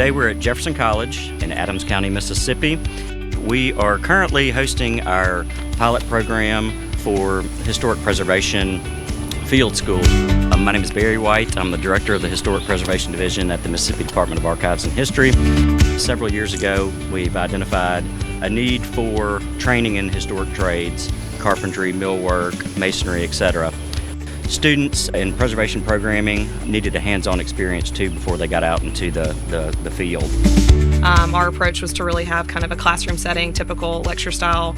Today we're at Jefferson College in Adams County, Mississippi. We are currently hosting our pilot program for Historic Preservation Field School. My name is Barry White. I'm the Director of the Historic Preservation Division at the Mississippi Department of Archives and History. Several years ago, we've identified a need for training in historic trades, carpentry, millwork, masonry, etc. Students in preservation programming needed a hands-on experience too before they got out into the field. Our approach was to really have kind of a classroom setting, typical lecture style,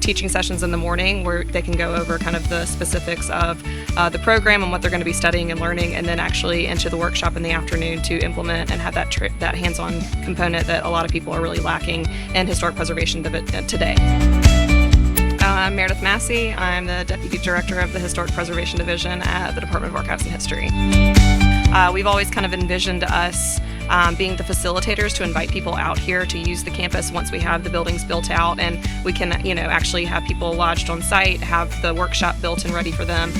teaching sessions in the morning where they can go over kind of the specifics of the program and what they're going to be studying and learning, and then actually into the workshop in the afternoon to implement and have that hands-on component that a lot of people are really lacking in historic preservation today. I'm Meredith Massey. I'm the Deputy Director of the Historic Preservation Division at the Department of Archives and History. We've always kind of envisioned us being the facilitators to invite people out here to use the campus once we have the buildings built out, and we can, actually have people lodged on site, have the workshop built and ready for them.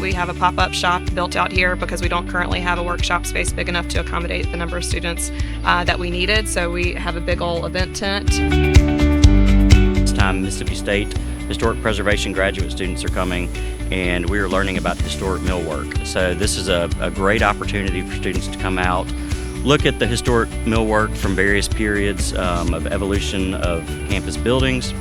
We have a pop-up shop built out here because we don't currently have a workshop space big enough to accommodate the number of students that we needed, so we have a big old event tent. This time, Mississippi State Historic Preservation graduate students are coming, and we are learning about historic millwork. So this is a great opportunity for students to come out, look at the historic millwork from various periods of evolution of campus buildings,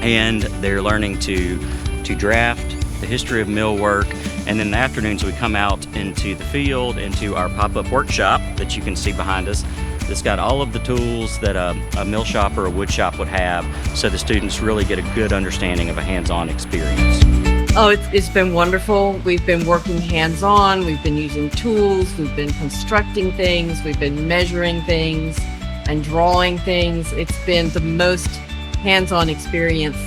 and they're learning to draft the history of millwork. And then in the afternoons we come out into the field, into our pop-up workshop that you can see behind us. It's got all of the tools that a mill shop or a wood shop would have, so the students really get a good understanding of a hands-on experience. Oh, it's been wonderful. We've been working hands-on, we've been using tools, we've been constructing things, we've been measuring things and drawing things. It's been the most hands-on experience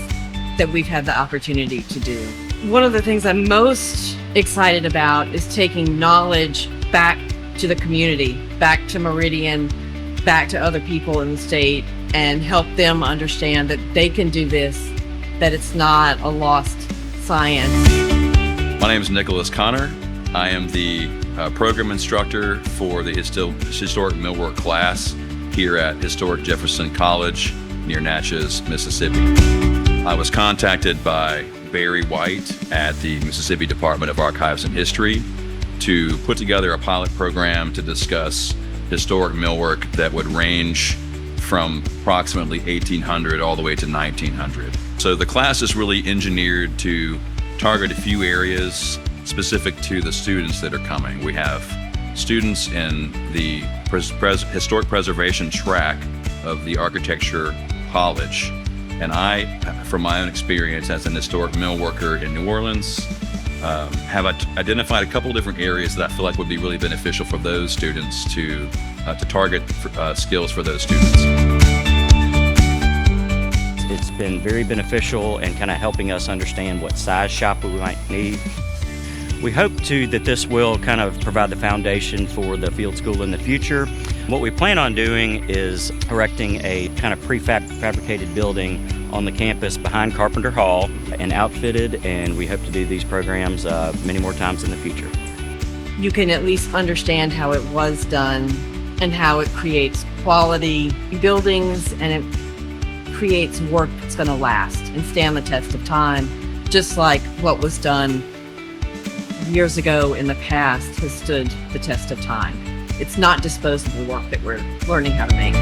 that we've had the opportunity to do. One of the things I'm most excited about is taking knowledge back to the community, back to Meridian, back to other people in the state, and help them understand that they can do this, that it's not a lost science. My name is Nicholas Connor. I am the program instructor for the Historic Millwork class here at Historic Jefferson College near Natchez, Mississippi. I was contacted by Barry White at the Mississippi Department of Archives and History to put together a pilot program to discuss historic millwork that would range from approximately 1800 all the way to 1900. So the class is really engineered to target a few areas specific to the students that are coming. We have students in the historic preservation track of the architecture college. And I, from my own experience as an historic millworker in New Orleans, have identified a couple different areas that I feel like would be really beneficial for those students to target skills for those students. It's been very beneficial and kind of helping us understand what size shop we might need. We hope too that this will kind of provide the foundation for the field school in the future. What we plan on doing is erecting a kind of prefabricated building on the campus behind Carpenter Hall and outfitted, and we hope to do these programs many more times in the future. You can at least understand how it was done and how it creates quality buildings, and it creates work that's going to last and stand the test of time, just like what was done years ago in the past has stood the test of time. It's not disposable work that we're learning how to make.